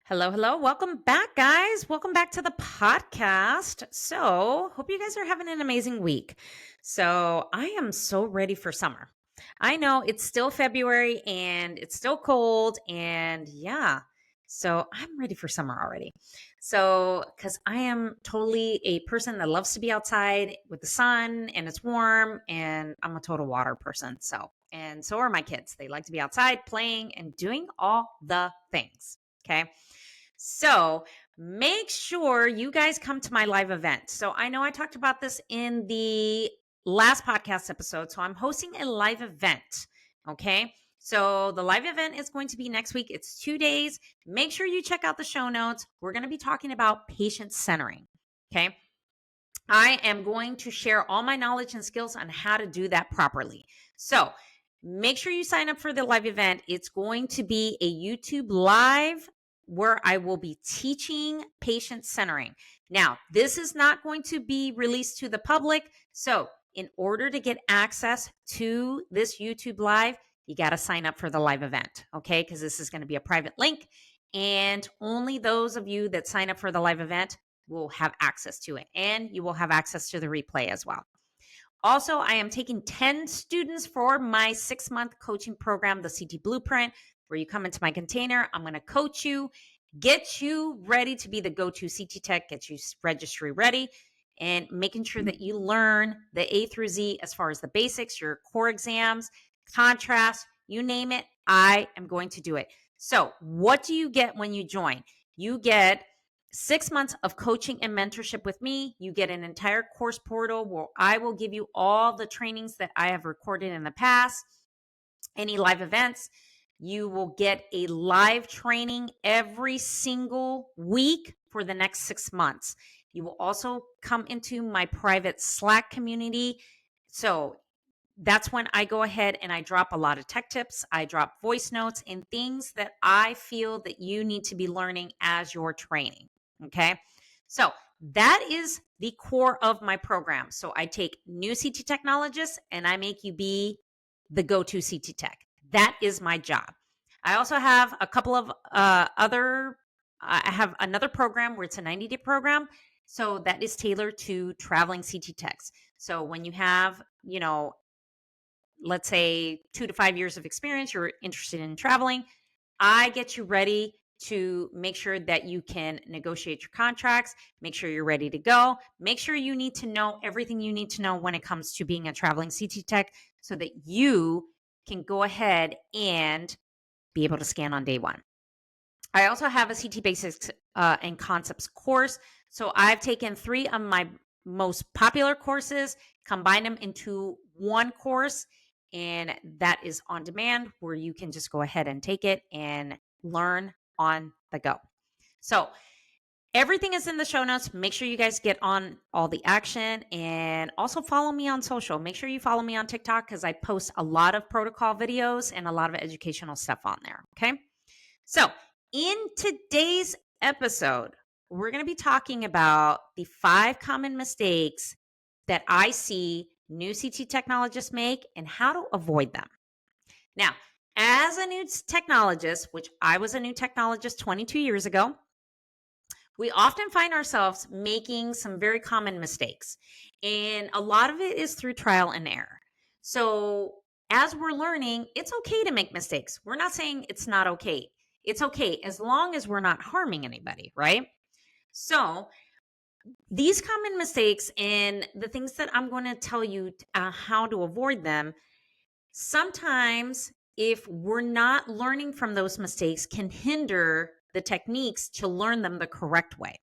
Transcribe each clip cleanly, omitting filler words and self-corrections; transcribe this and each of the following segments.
Hello, hello. Welcome back, guys. Welcome back to the podcast. Hope you guys are having an amazing week. I am so ready for summer. I know it's still February and it's still cold, and I'm ready for summer already. Because I am totally a person that loves to be outside with the sun and it's warm, and I'm a total water person. And so are my kids. They like to be outside playing and doing all the things. Okay. So make sure you guys come to my live event. So I know I talked about this in the last podcast episode. So I'm hosting a live event. Okay. So the live event is going to be next week. It's 2 days. Make sure you check out the show notes. We're going to be talking about patient centering. Okay. I am going to share all my knowledge and skills on how to do that properly. So make sure you sign up for the live event. It's going to be a YouTube live where I will be teaching patient centering. Now, this is not going to be released to the public. So in order to get access to this YouTube live, you got to sign up for the live event, okay? Because this is going to be a private link, and only those of you that sign up for the live event will have access to it, and you will have access to the replay as well. Also, I am taking 10 students for my 6-month coaching program, the CT Blueprint, where you come into my container. I'm going to coach you, get you ready to be the go-to CT tech, get you registry ready, and making sure that you learn the A through Z as far as the basics, your core exams, contrast, you name it, I am going to do it. So what do you get when you join? You get 6 months of coaching and mentorship with me. You get an entire course portal where I will give you all the trainings that I have recorded in the past, any live events. You will get a live training every single week for the next 6 months. You will also come into my private Slack community. So that's when I go ahead and I drop a lot of tech tips. I drop voice notes and things that I feel that you need to be learning as you're training. Okay. So that is the core of my program. So I take new CT technologists and I make you be the go-to CT tech. That is my job. I also have a couple of I have another program where it's a 90-day program. So that is tailored to traveling CT techs. So when you have, let's say 2 to 5 years of experience, you're interested in traveling, I get you ready to make sure that you can negotiate your contracts, make sure you're ready to go, make sure you need to know everything you need to know when it comes to being a traveling CT tech so that you can go ahead and be able to scan on day one. I also have a CT Basics and Concepts course. So I've taken 3 of my most popular courses, combined them into one course, and that is on demand where you can just go ahead and take it and learn on the go. So everything is in the show notes. Make sure you guys get on all the action, and also follow me on social. Make sure you follow me on TikTok because I post a lot of protocol videos and a lot of educational stuff on there. Okay. So in today's episode, we're going to be talking about the 5 common mistakes that I see new CT technologists make and how to avoid them. Now, as a new technologist, which I was a new technologist 22 years ago, we often find ourselves making some very common mistakes. And a lot of it is through trial and error. So as we're learning, it's okay to make mistakes. We're not saying it's not okay. It's okay as long as we're not harming anybody, right? So these common mistakes and the things that I'm going to tell you how to avoid them, sometimes if we're not learning from those mistakes, can hinder the techniques to learn them the correct way.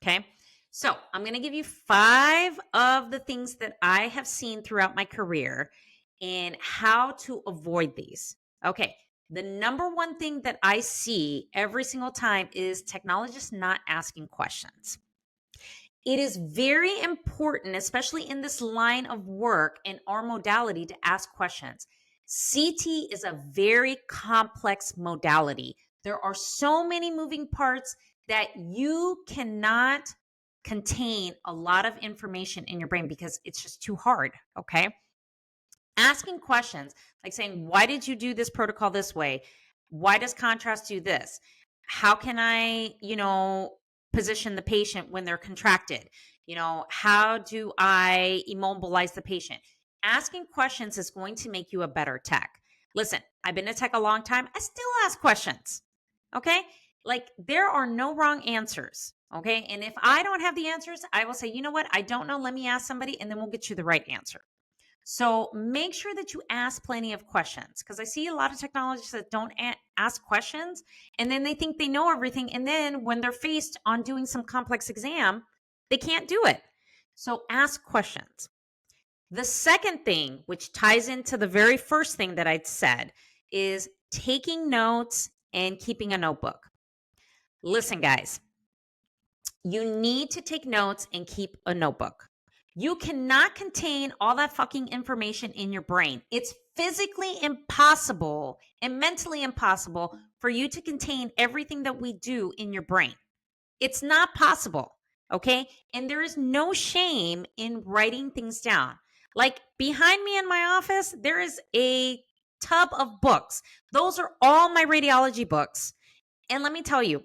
Okay. So I'm going to give you 5 of the things that I have seen throughout my career and how to avoid these. Okay. The number one thing that I see every single time is technologists not asking questions. It is very important, especially in this line of work and our modality, to ask questions. CT is a very complex modality. There are so many moving parts that you cannot contain a lot of information in your brain because it's just too hard, okay? Asking questions, like saying, why did you do this protocol this way? Why does contrast do this? How can I, position the patient when they're contracted? How do I immobilize the patient? Asking questions is going to make you a better tech. Listen, I've been a tech a long time. I still ask questions. Okay. Like there are no wrong answers. Okay. And if I don't have the answers, I will say, you know what? I don't know. Let me ask somebody and then we'll get you the right answer. So make sure that you ask plenty of questions because I see a lot of technologists that don't ask questions and then they think they know everything. And then when they're faced on doing some complex exam, they can't do it. So ask questions. The second thing, which ties into the very first thing that I'd said, is taking notes and keeping a notebook. Listen, guys, you need to take notes and keep a notebook. You cannot contain all that fucking information in your brain. It's physically impossible and mentally impossible for you to contain everything that we do in your brain. It's not possible. Okay. And there is no shame in writing things down. Like behind me in my office, there is a tub of books. Those are all my radiology books. And let me tell you,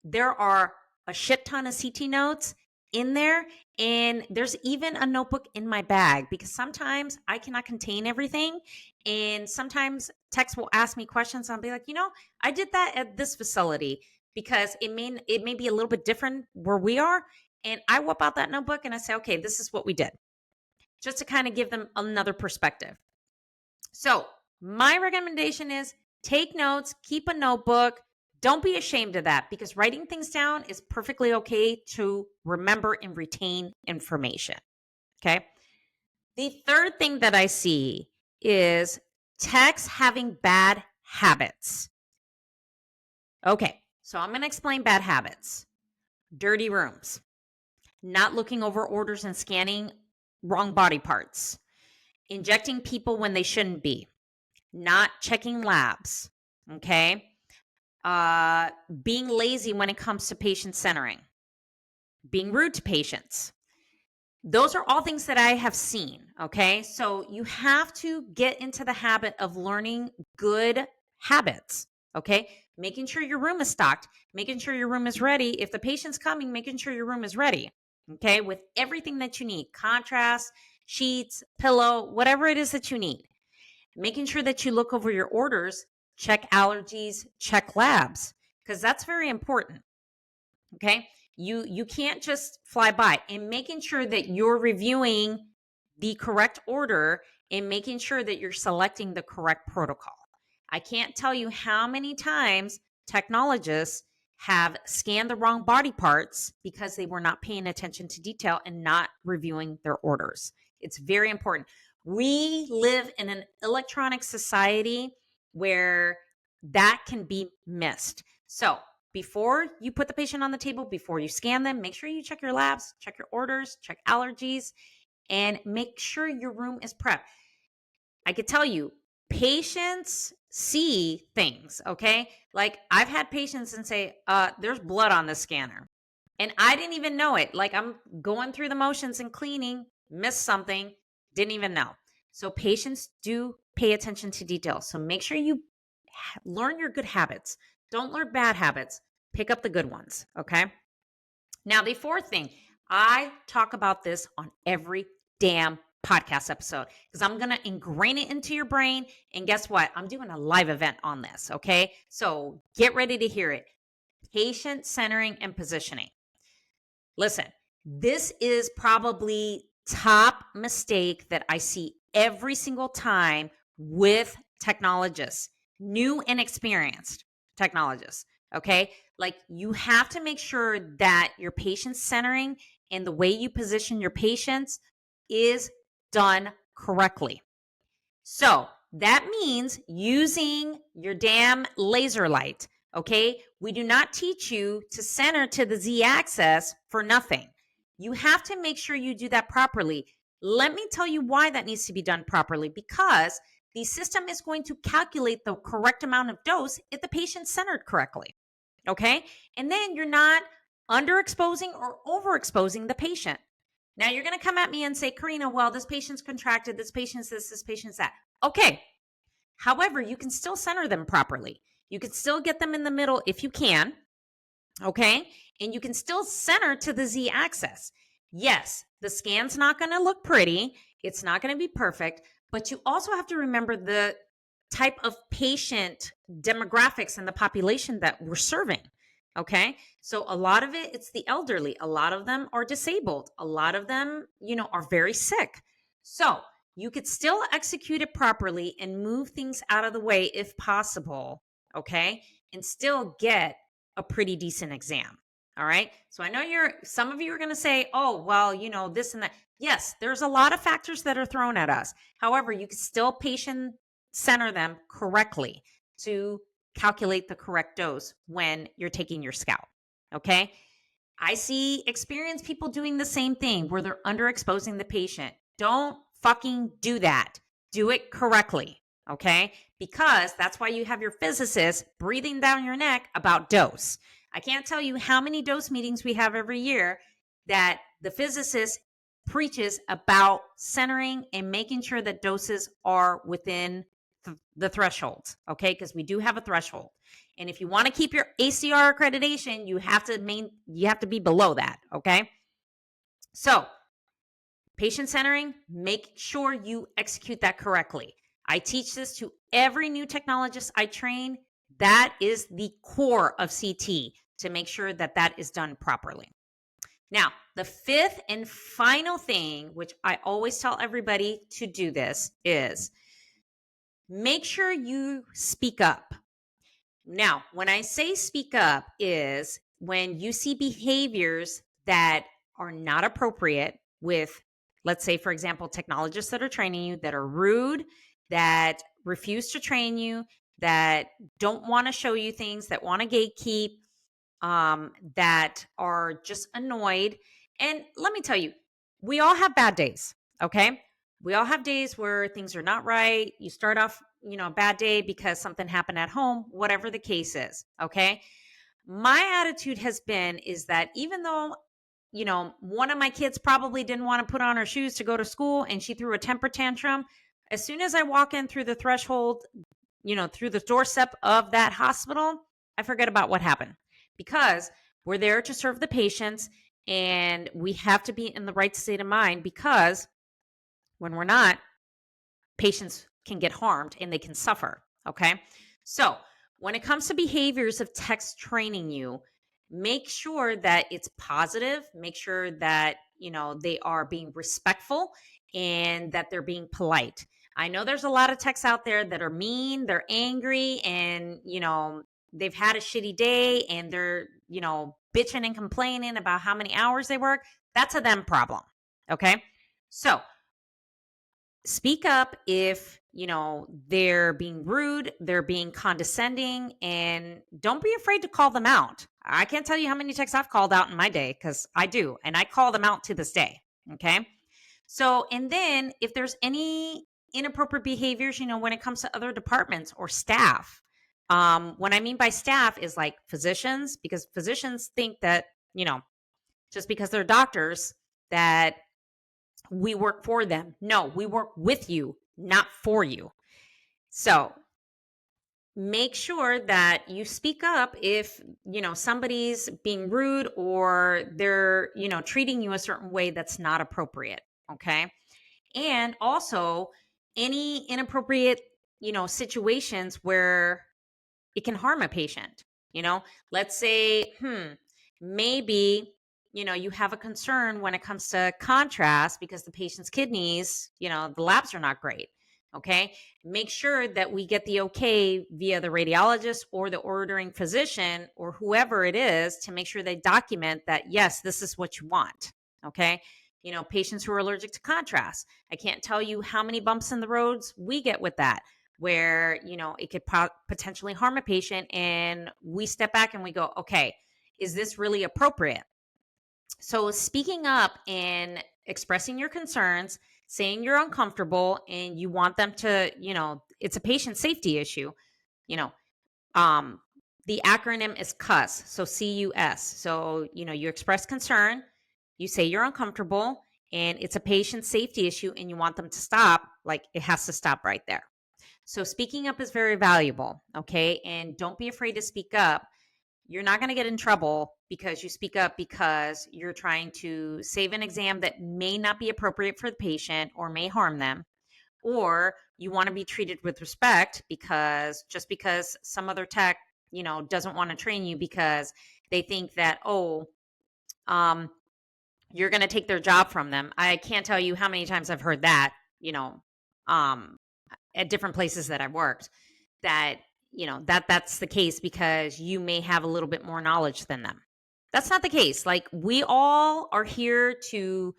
there are a shit ton of CT notes in there. And there's even a notebook in my bag because sometimes I cannot contain everything. And sometimes techs will ask me questions. And I'll be like, I did that at this facility because it may be a little bit different where we are. And I whip out that notebook and I say, okay, this is what we did, just to kind of give them another perspective. So my recommendation is take notes, keep a notebook. Don't be ashamed of that because writing things down is perfectly okay to remember and retain information. Okay. The third thing that I see is techs having bad habits. Okay. So I'm going to explain bad habits. Dirty rooms, not looking over orders and scanning wrong body parts, injecting people when they shouldn't be, not checking labs. Okay. Being lazy when it comes to patient centering, being rude to patients. Those are all things that I have seen. Okay. So you have to get into the habit of learning good habits. Okay. Making sure your room is stocked, making sure your room is ready. If the patient's coming, making sure your room is ready. Okay. With everything that you need, contrast, sheets, pillow, whatever it is that you need. Making sure that you look over your orders, check allergies, check labs, because that's very important. Okay. You can't just fly by, and making sure that you're reviewing the correct order and making sure that you're selecting the correct protocol. I can't tell you how many times technologists have scanned the wrong body parts because they were not paying attention to detail and not reviewing their orders. It's very important. We live in an electronic society where that can be missed. So before you put the patient on the table, before you scan them, make sure you check your labs, check your orders, check allergies, and make sure your room is prepped. I could tell you, patients see things, okay? Like I've had patients and say, there's blood on the scanner. And I didn't even know it. Like I'm going through the motions and cleaning, missed something, didn't even know. So patients do pay attention to details. So make sure you learn your good habits. Don't learn bad habits. Pick up the good ones, okay? Now, the fourth thing, I talk about this on every damn podcast episode because I'm going to ingrain it into your brain. And guess what? I'm doing a live event on this, okay? So get ready to hear it. Patient centering and positioning. Listen, this is probably top mistake that I see every single time with technologists, new and experienced technologists. Okay. Like you have to make sure that your patient centering and the way you position your patients is done correctly. So that means using your damn laser light. Okay. We do not teach you to center to the Z axis for nothing. You have to make sure you do that properly. Let me tell you why that needs to be done properly, because the system is going to calculate the correct amount of dose if the patient's centered correctly. Okay. And then you're not underexposing or overexposing the patient. Now you're going to come at me and say, Karina, well, this patient's contracted, this patient's this patient's that. Okay. However, you can still center them properly. You can still get them in the middle if you can. Okay. And you can still center to the Z axis. Yes, the scan's not going to look pretty. It's not going to be perfect, but you also have to remember the type of patient demographics and the population that we're serving. Okay. So a lot of it, it's the elderly. A lot of them are disabled. A lot of them, are very sick. So you could still execute it properly and move things out of the way if possible. Okay. And still get a pretty decent exam. All right. So I know some of you are going to say, oh, well, this and that. Yes, there's a lot of factors that are thrown at us. However, you can still patient center them correctly to calculate the correct dose when you're taking your scalp. Okay. I see experienced people doing the same thing where they're underexposing the patient. Don't fucking do that. Do it correctly. Okay. Because that's why you have your physicist breathing down your neck about dose. I can't tell you how many dose meetings we have every year that the physicist preaches about centering and making sure that doses are within the thresholds. Okay. Because we do have a threshold. And if you want to keep your ACR accreditation, you have to be below that. Okay. So patient centering, make sure you execute that correctly. I teach this to every new technologist I train. That is the core of CT, to make sure that that is done properly. Now, the fifth and final thing, which I always tell everybody to do this, is make sure you speak up. Now, when I say speak up is when you see behaviors that are not appropriate with, let's say, for example, technologists that are training you that are rude, that refuse to train you, that don't want to show you things, that want to gatekeep, that are just annoyed. And let me tell you, we all have bad days, okay? We all have days where things are not right. You start off, a bad day because something happened at home, whatever the case is, okay? My attitude has been is that even though, one of my kids probably didn't want to put on her shoes to go to school and she threw a temper tantrum, as soon as I walk in through the threshold, through the doorstep of that hospital, I forget about what happened, because we're there to serve the patients and we have to be in the right state of mind, because when we're not, patients can get harmed and they can suffer. Okay. So when it comes to behaviors of techs training you, make sure that it's positive, make sure that, they are being respectful and that they're being polite. I know there's a lot of techs out there that are mean, they're angry, and, they've had a shitty day and they're, bitching and complaining about how many hours they work. That's a them problem. Okay. So speak up if, they're being rude, they're being condescending, and don't be afraid to call them out. I can't tell you how many texts I've called out in my day, because I do, and I call them out to this day. Okay. So, and then if there's any inappropriate behaviors, when it comes to other departments or staff, what I mean by staff is like physicians, because physicians think that, just because they're doctors, that we work for them. No, we work with you, not for you. So make sure that you speak up if, somebody's being rude or they're, treating you a certain way that's not appropriate. Okay. And also any inappropriate, situations where it can harm a patient. Let's say, maybe, you have a concern when it comes to contrast because the patient's kidneys, the labs are not great. Okay. Make sure that we get the okay via the radiologist or the ordering physician or whoever it is to make sure they document that, yes, this is what you want. Okay. Patients who are allergic to contrast. I can't tell you how many bumps in the roads we get with that, where, it could potentially harm a patient. And we step back and we go, okay, is this really appropriate? So speaking up and expressing your concerns, saying you're uncomfortable and you want them to, it's a patient safety issue, you know, um, the acronym is CUS. So CUS. So, you express concern, you say you're uncomfortable, and it's a patient safety issue and you want them to stop, like it has to stop right there. So speaking up is very valuable. Okay. And don't be afraid to speak up. you're not going to get in trouble because you speak up because you're trying to save an exam that may not be appropriate for the patient or may harm them, or you want to be treated with respect because just because some other tech, doesn't want to train you because they think that, um, you're going to take their job from them. I can't tell you how many times I've heard that, um, at different places that I've worked, that that's the case because you may have a little bit more knowledge than them. That's not the case. Like, we all are here to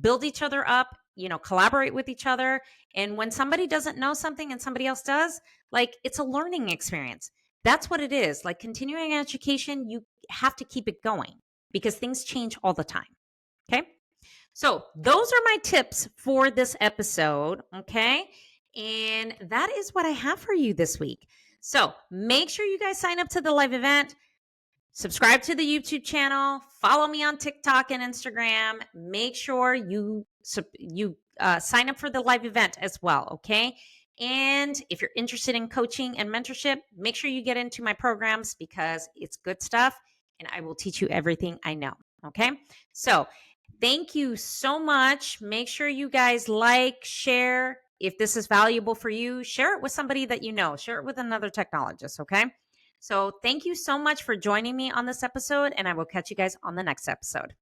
build each other up, collaborate with each other. And when somebody doesn't know something and somebody else does, like, it's a learning experience. That's what it is. Like, continuing education, you have to keep it going because things change all the time. Okay. So those are my tips for this episode. Okay. And that is what I have for you this week. So make sure you guys sign up to the live event, subscribe to the YouTube channel, follow me on TikTok and Instagram. Make sure you sign up for the live event as well. Okay. And if you're interested in coaching and mentorship, make sure you get into my programs because it's good stuff and I will teach you everything I know. Okay. So thank you so much. Make sure you guys like, share. If this is valuable for you, share it with somebody that you know. Share it with another technologist, okay? So thank you so much for joining me on this episode, and I will catch you guys on the next episode.